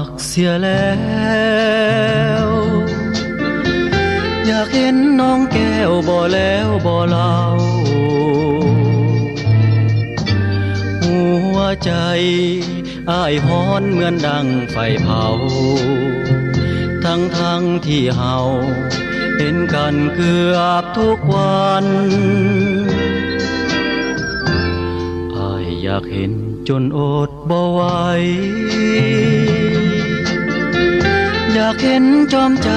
กเสียแล้วอยากเห็นน้องแก้วบ่แล้วบ่เล่าหัวใจอ้ายฮ้อนเหมือนดังไฟเผาทั้งที่เฮาเห็นกันเกือบทุกวันอ้ายอยากเห็นจนอดบ่ไหวอยากเห็นจอมใจ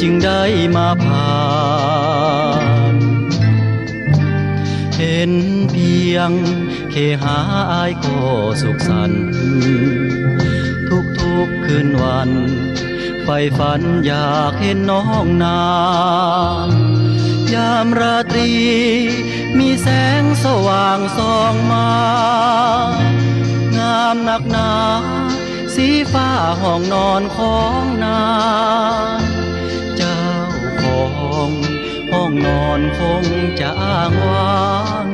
จึงได้มาผ่านเห็นเพียงเคหาอ้ายก็สุขสันต์ทุกคืนวันไฟฝันอยากเห็นน้องนานยามราตรีมีแสงสว่างส่องมางามนักหนาสีฟ้าห้องนอนของนางเจ้าของห้องนอนคงจะอ้างว้าง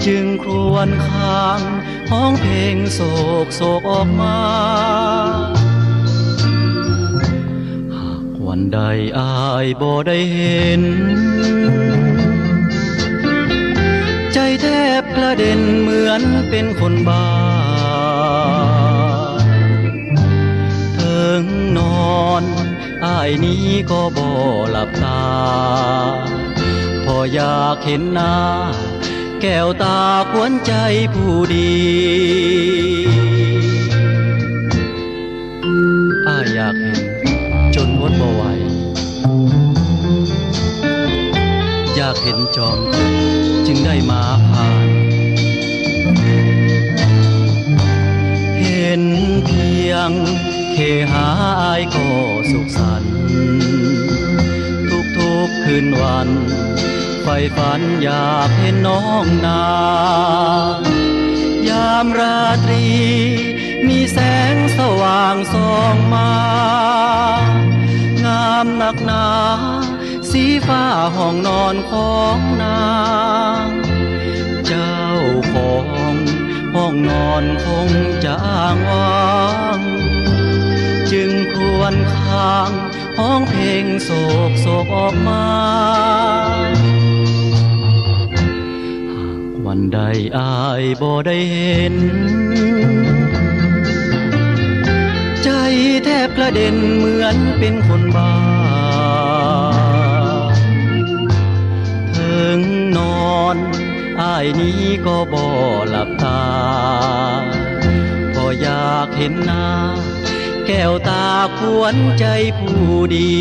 จึงครวญค้างห้องเพลงโศกออกมาหากวันใดอ้ายบ่ได้เห็นใจแทบกระเด็นเหมือนเป็นคนบ้าเถิงนอนอ้ายนี้ก็บ่หลับตาพออยากเห็นหน้าแก้วตาขวัญใจผู้ดีอ้ายอยากเห็นจนอดบ่ไหวอยากเห็นจอมจึงได้มาผ่านเห็นเพียงเคหาอ้ายก็สุขสันต์ทุกคืนวันไฟฝันอยากเห็นน้องนายามราตรีมีแสงสว่างส่องมางามนักหนาสีฟ้าห้องนอนของนางเจ้าของห้องนอนคงจะอ้างว้างจึงควรค้างห้องเพลงโศกออกมาหากวันใดอ้ายบ่ได้เห็นใจแทบกระเด็นเหมือนเป็นคนบ้าถึงนอนอ้ายนี้ก็บ่หลับตาพออยากเห็นหน้าแก้วตาขวัญใจผู้ดี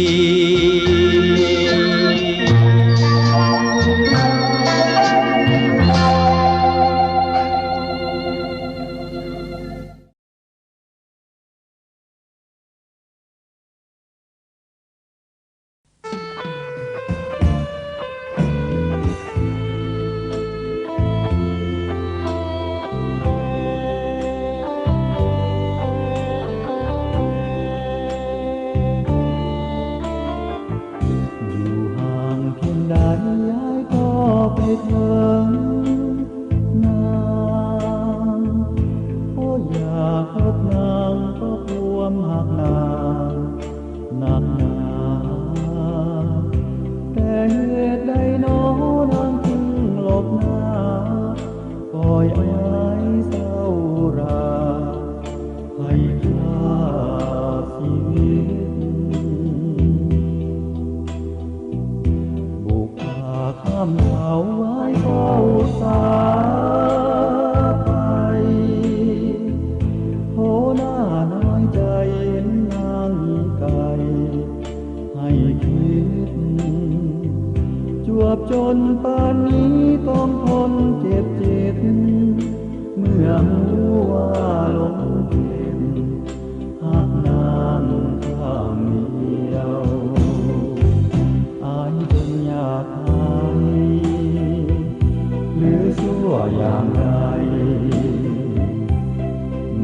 จนป่านนี้ต้องทนเจ็บจิตเมื่อรู้ว่าลงเข็มหักนางข้างเดียวอ้ายจึงอยากให้หรือชั่วอย่างไร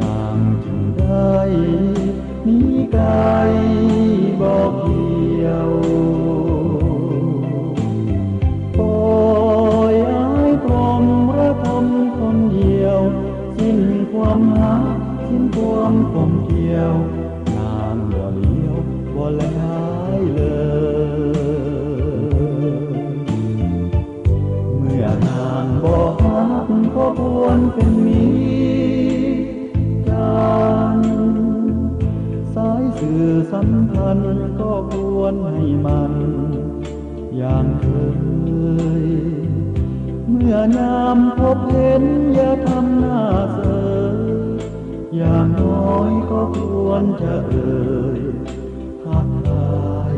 นางจึงได้หนีไกลบอกเดียวความหักสิ้นความเกี่ย ยวน้ำบ่เลี้ยวบ่แลหายเลยเมื่อนางบ่ฮักก็ควรเป็นมิตรกันสายสื่อสัมพันธ์ก็ควรให้มันอย่างเคยเมื่อยามพบเห็นอย่าทำหน้าเสยอย่างน้อยก็ควรจะเอ่ยทักทาย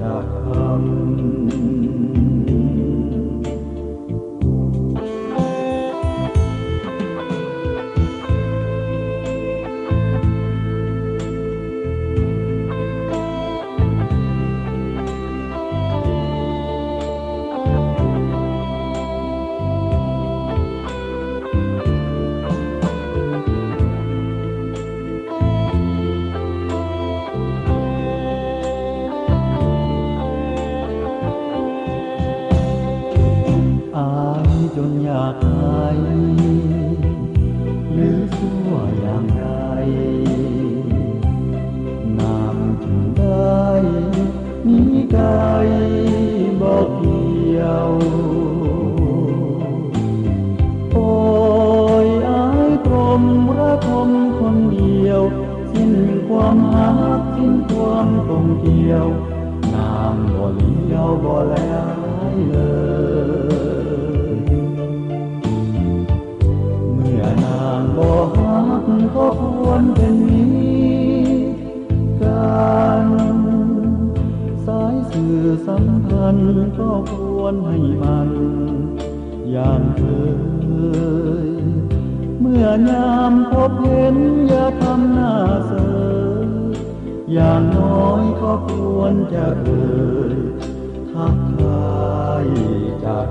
จากคจนอยากหายหรือชั่วอย่างไรน้ำจึงได้มีกายบอกเกี่ยวโอ้ยอายตรมระทมคนเดียวสิ้นความหักสิ้นความคงเกี่ยวน้ำบ่เลี้ยวบ่แลเลยนางบ่ฮักก็ควรเป็นมิตรกันสายสื่อสัมพันธ์ก็ควรให้มันอย่างเคยเมื่อยามพบเห็นอย่าทำหน้าเสยอย่างน้อยก็ควรจะเอ่ยทักทายจาก